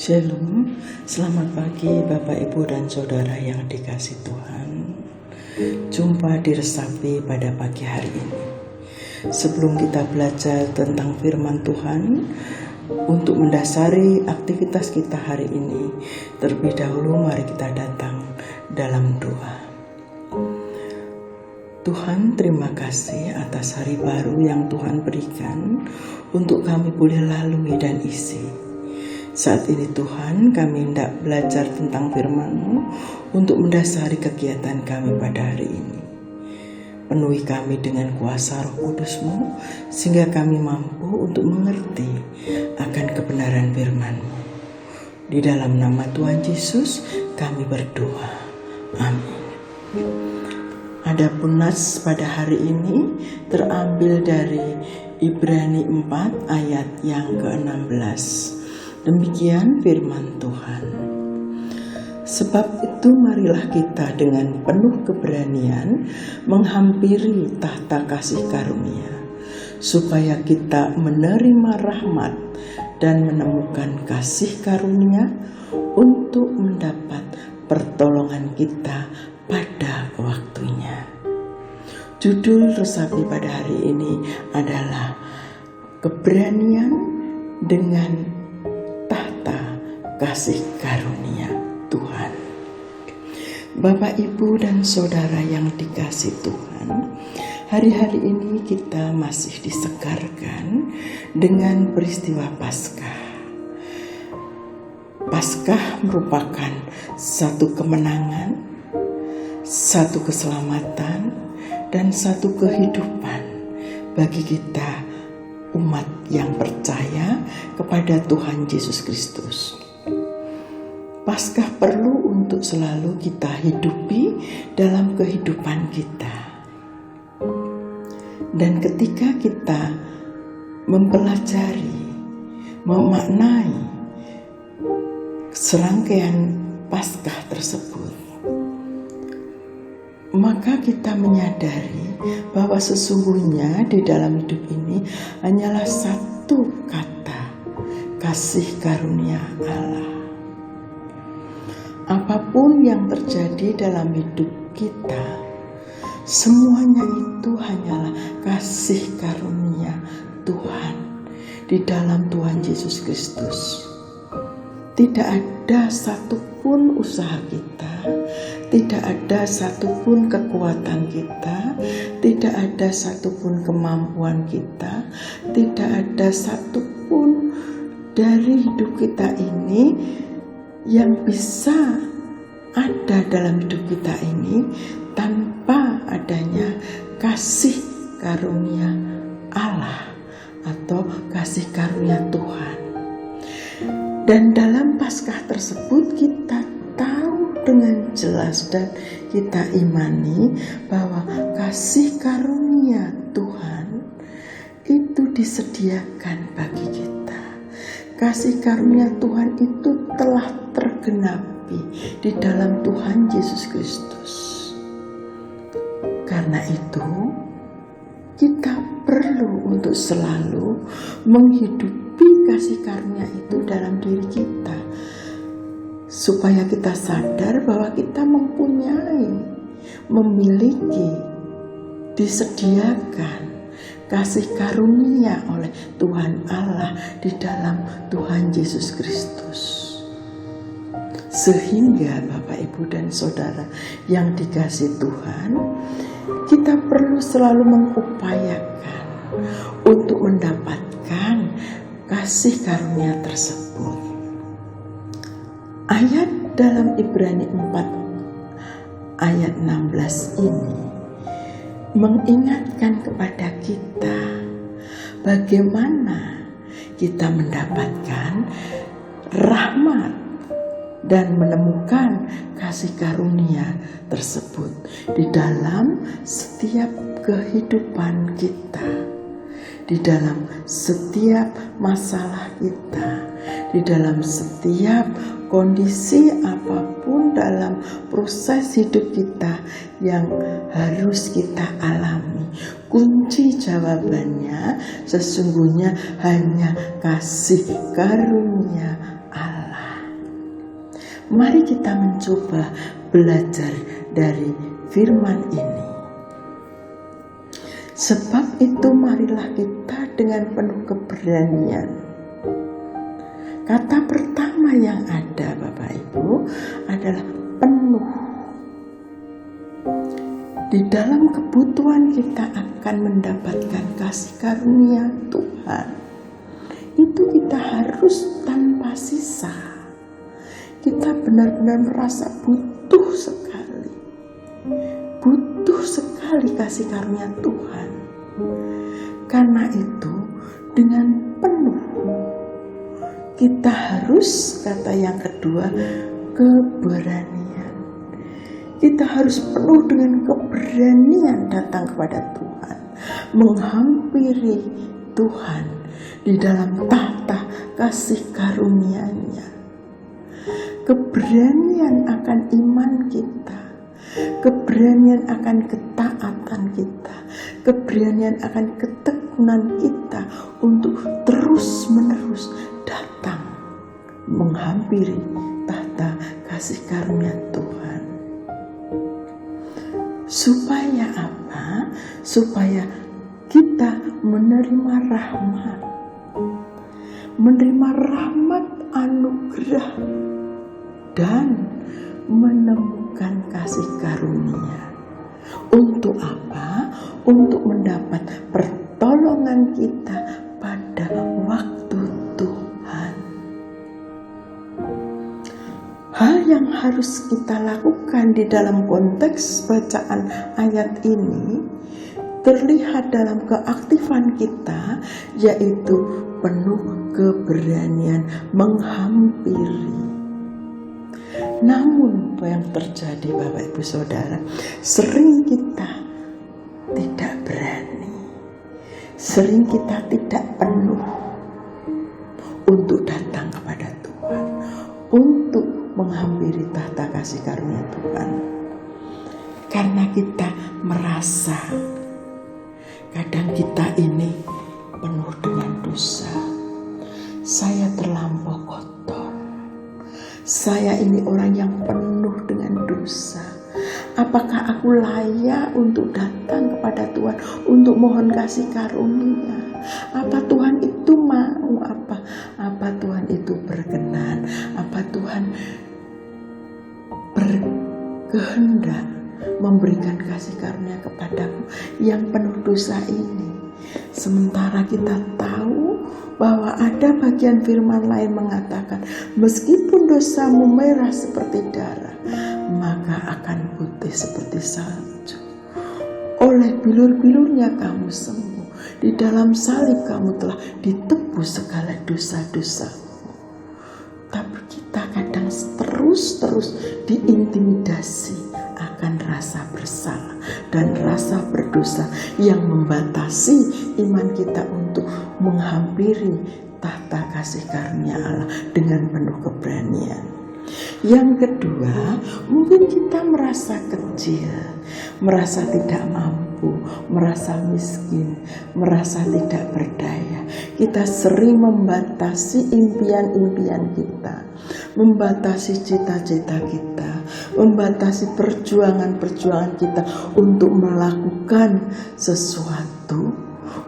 Shalom, selamat pagi Bapak Ibu dan Saudara yang dikasih Tuhan. Jumpa di Resapi pada pagi hari ini. Sebelum kita belajar tentang firman Tuhan, untuk mendasari aktivitas kita hari ini, terlebih dahulu mari kita datang dalam doa. Tuhan, terima kasih atas hari baru yang Tuhan berikan untuk kami boleh lalui dan isi. Saat ini Tuhan, kami hendak belajar tentang firman-Mu untuk mendasari kegiatan kami pada hari ini. Penuhi kami dengan kuasa Roh Kudus-Mu, sehingga kami mampu untuk mengerti akan kebenaran firman-Mu. Di dalam nama Tuhan Yesus, kami berdoa. Amin. Adapun nas pada hari ini terambil dari Ibrani 4 ayat yang ke-16. Demikian firman Tuhan. Sebab itu marilah kita dengan penuh keberanian menghampiri tahta kasih karunia, supaya kita menerima rahmat dan menemukan kasih karunia untuk mendapat pertolongan kita pada waktunya. Judul resapi pada hari ini adalah keberanian dengan kasih karunia Tuhan. Bapak, Ibu, dan Saudara yang dikasih Tuhan, hari-hari ini kita masih disegarkan dengan peristiwa Paskah. Paskah merupakan satu kemenangan, satu keselamatan, dan satu kehidupan bagi kita umat yang percaya kepada Tuhan Yesus Kristus. Paskah perlu untuk selalu kita hidupi dalam kehidupan kita. Dan ketika kita mempelajari, memaknai serangkaian Paskah tersebut, maka kita menyadari bahwa sesungguhnya di dalam hidup ini hanyalah satu kata, kasih karunia Allah. Apapun yang terjadi dalam hidup kita, semuanya itu hanyalah kasih karunia Tuhan di dalam Tuhan Yesus Kristus. Tidak ada satupun usaha kita, tidak ada satupun kekuatan kita, tidak ada satupun kemampuan kita, tidak ada satupun dari hidup kita ini yang bisa ada dalam hidup kita ini tanpa adanya kasih karunia Allah atau kasih karunia Tuhan. Dan dalam Paskah tersebut kita tahu dengan jelas dan kita imani bahwa kasih karunia Tuhan itu disediakan bagi kita. Kasih karunia Tuhan itu telah tergenapi di dalam Tuhan Yesus Kristus. Karena itu, kita perlu untuk selalu menghidupi kasih karunia itu dalam diri kita, supaya kita sadar bahwa kita memiliki, disediakan kasih karunia oleh Tuhan Allah di dalam Tuhan Yesus Kristus. Sehingga Bapak, Ibu, dan Saudara yang dikasih Tuhan, kita perlu selalu mengupayakan untuk mendapatkan kasih karunia tersebut. Ayat dalam Ibrani 4 ayat 16 ini mengingatkan kepada kita bagaimana kita mendapatkan rahmat dan menemukan kasih karunia tersebut di dalam setiap kehidupan kita, di dalam setiap masalah kita, di dalam setiap kondisi apapun dalam proses hidup kita yang harus kita alami. Kunci jawabannya sesungguhnya hanya kasih karunia Allah. Mari kita mencoba belajar dari firman ini. Sebab itu marilah kita dengan penuh keberanian. Kata pertama yang ada Bapak Ibu adalah penuh. Di dalam kebutuhan kita akan mendapatkan kasih karunia Tuhan. Itu kita harus tanpa sisa. Kita benar-benar merasa butuh sekali. Butuh sekali kasih karunia Tuhan. Karena itu dengan penuh kita harus, kata yang kedua, keberanian. Kita harus penuh dengan keberanian datang kepada Tuhan, menghampiri Tuhan di dalam tahta kasih karunia-Nya. Keberanian akan iman kita, keberanian akan ketaatan kita, keberanian akan ketekunan kita untuk terus-menerus datang menghampiri tahta kasih karunia Tuhan. Supaya apa? Supaya kita menerima rahmat. Menerima rahmat anugerah dan menemukan kasih karunia. Untuk apa? Untuk mendapat pertolongan kita pada waktu Tuhan. Hal yang harus kita lakukan di dalam konteks bacaan ayat ini terlihat dalam keaktifan kita, yaitu penuh keberanian menghampiri. Namun apa yang terjadi Bapak Ibu Saudara, sering kita tidak berani, sering kita tidak penuh untuk datang kepada Tuhan, untuk menghampiri tahta kasih karunia Tuhan. Karena kita merasa kadang kita ini penuh dengan dosa. Saya terlampau kotor. Saya ini orang yang penuh dengan dosa. Apakah aku layak untuk datang kepada Tuhan, untuk mohon kasih karunia? Apa Tuhan itu mau? Apa Tuhan itu berkenan? Apa Tuhan berkehendak memberikan kasih karunia kepadaku yang penuh dosa ini? Sementara kita tahu bahwa ada bagian firman lain mengatakan, meskipun dosamu merah seperti darah, maka akan putih seperti salju. Oleh bilur-bilurnya kamu sembuh. Di dalam salib kamu telah ditebus segala dosa-dosamu. Tapi kita kadang terus diintimidasi akan rasa bersalah dan rasa berdosa yang membatasi iman kita untuk menghampiri tahta kasih karunia Allah dengan penuh keberanian. Yang kedua, mungkin kita merasa kecil, merasa tidak mampu, merasa miskin, merasa tidak berdaya. Kita sering membatasi impian-impian kita, membatasi cita-cita kita, membatasi perjuangan-perjuangan kita untuk melakukan sesuatu,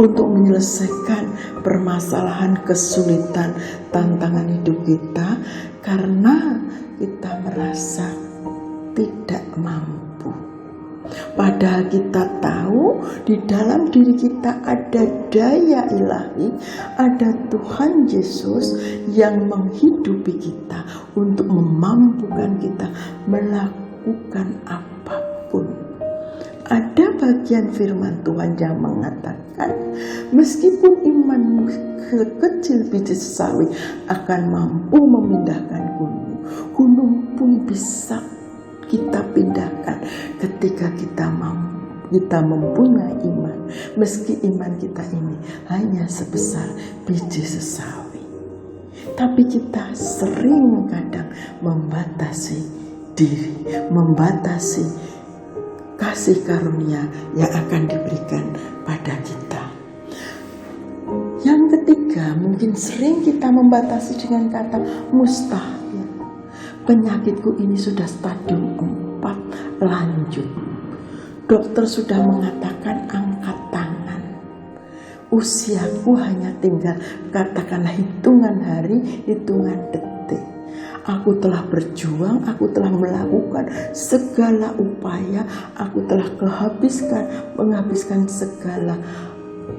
untuk menyelesaikan permasalahan, kesulitan, tantangan hidup kita, karena kita merasa tidak mampu. Padahal kita tahu di dalam diri kita ada daya ilahi, ada Tuhan Yesus yang menghidupi kita untuk memampukan kita melakukan apapun. Ada bagian firman Tuhan yang mengatakan, meskipun imanmu kecil biji sesawi akan mampu memindahkan gunung. Gunung pun bisa kita pindahkan ketika kita mempunyai iman. Meski iman kita ini hanya sebesar biji sesawi. Tapi kita sering kadang membatasi diri, membatasi kasih karunia yang akan diberikan pada kita. Yang ketiga, mungkin sering kita membatasi dengan kata mustahil. Penyakitku ini sudah stadium 4 lanjut. Dokter sudah mengatakan angkat tangan. Usiaku hanya tinggal katakanlah hitungan hari, hitungan detik. Aku telah berjuang, aku telah melakukan segala upaya, aku telah menghabiskan segala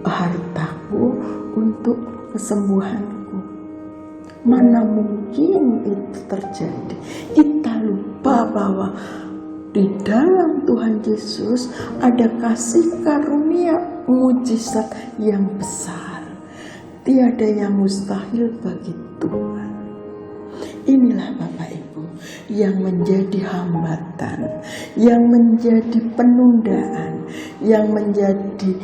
hartaku untuk kesembuhanku. Mana mungkin itu terjadi? Kita lupa bahwa di dalam Tuhan Yesus ada kasih karunia mujizat yang besar. Tiada yang mustahil bagi Tuhan. Inilah Bapak Ibu yang menjadi hambatan, yang menjadi penundaan, yang menjadi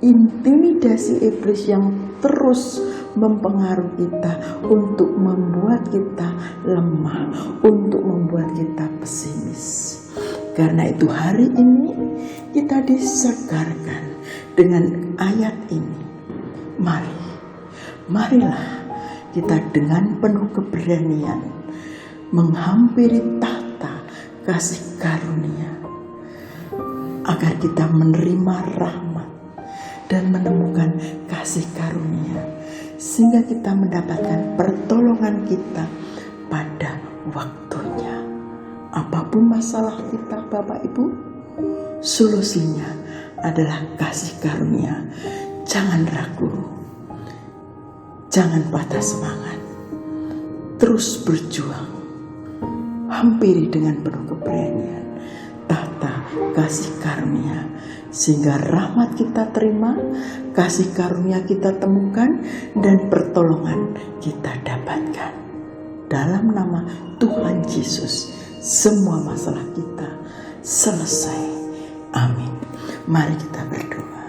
intimidasi iblis yang terus mempengaruhi kita untuk membuat kita lemah, untuk membuat kita pesimis. Karena itu hari ini kita disegarkan dengan ayat ini. Marilah kita dengan penuh keberanian menghampiri tahta kasih karunia agar kita menerima rahmat dan menemukan kasih karunia sehingga kita mendapatkan pertolongan kita pada waktunya. Apapun masalah kita Bapak Ibu, solusinya adalah kasih karunia. Jangan ragu, jangan patah semangat, terus berjuang. Hampiri dengan penuh keberanian tahta kasih karunia, sehingga rahmat kita terima, kasih karunia kita temukan, dan pertolongan kita dapatkan. Dalam nama Tuhan Yesus, semua masalah kita selesai. Amin. Mari kita berdoa.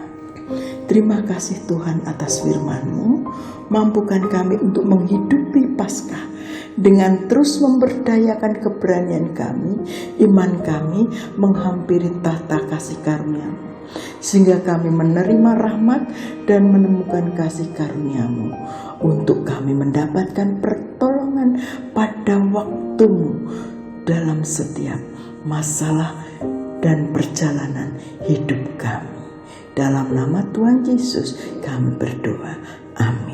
Terima kasih Tuhan atas firman-Mu. Mampukan kami untuk menghidupi Paskah dengan terus memberdayakan keberanian kami, iman kami menghampiri tahta kasih karunia-Mu, sehingga kami menerima rahmat dan menemukan kasih karunia-Mu untuk kami mendapatkan pertolongan pada waktu-Mu dalam setiap masalah dan perjalanan hidup kami. Dalam nama Tuhan Yesus kami berdoa. Amin.